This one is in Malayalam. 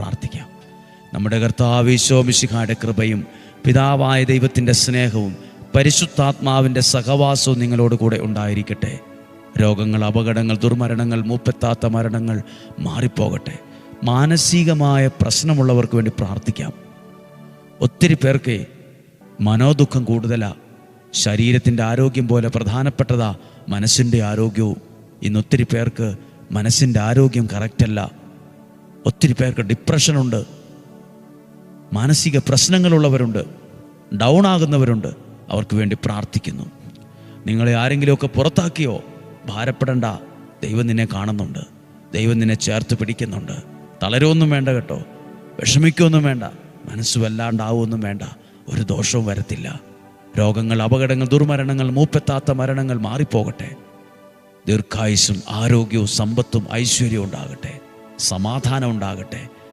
പ്രാർത്ഥിക്കാം. നമ്മുടെ കർത്താവ് ഈശോ മിശിഹായുടെ കൃപയും പിതാവായ ദൈവത്തിൻ്റെ സ്നേഹവും പരിശുദ്ധാത്മാവിൻ്റെ സഹവാസവും നിങ്ങളോട് കൂടെ ഉണ്ടായിരിക്കട്ടെ. രോഗങ്ങൾ, അപകടങ്ങൾ, ദുർമരണങ്ങൾ, മൂപ്പെത്താത്ത മരണങ്ങൾ മാറിപ്പോകട്ടെ. മാനസികമായ പ്രശ്നമുള്ളവർക്ക് വേണ്ടി പ്രാർത്ഥിക്കാം. ഒത്തിരി പേർക്ക് മനോദുഃഖം കൂടുതലാണ്. ശരീരത്തിൻ്റെ ആരോഗ്യം പോലെ പ്രധാനപ്പെട്ടതാ മനസ്സിൻ്റെ ആരോഗ്യവും. ഇന്നൊത്തിരി പേർക്ക് മനസ്സിൻ്റെ ആരോഗ്യം കറക്റ്റല്ല. ഒത്തിരി പേർക്ക് ഡിപ്രഷനുണ്ട്, മാനസിക പ്രശ്നങ്ങളുള്ളവരുണ്ട്, ഡൗൺ ആകുന്നവരുണ്ട്. അവർക്ക് വേണ്ടി പ്രാർത്ഥിക്കുന്നു. നിങ്ങളെ ആരെങ്കിലുമൊക്കെ പുറത്താക്കിയോ? ഭാരപ്പെടണ്ട. ദൈവം നിന്നെ കാണുന്നുണ്ട്. ദൈവം നിന്നെ ചേർത്ത് പിടിക്കുന്നുണ്ട്. തളരുമൊന്നും വേണ്ട കേട്ടോ. വിഷമിക്കൊന്നും വേണ്ട. മനസ്സ് വല്ലാണ്ടാവുമൊന്നും വേണ്ട. ഒരു ദോഷവും വരത്തില്ല. രോഗങ്ങൾ, അപകടങ്ങൾ, ദുർമരണങ്ങൾ, മൂപ്പെത്താത്ത മരണങ്ങൾ മാറിപ്പോകട്ടെ. ദീർഘായുസ്സും ആരോഗ്യവും സമ്പത്തും ഐശ്വര്യവും ഉണ്ടാകട്ടെ. സമാധാനം ഉണ്ടാകട്ടെ.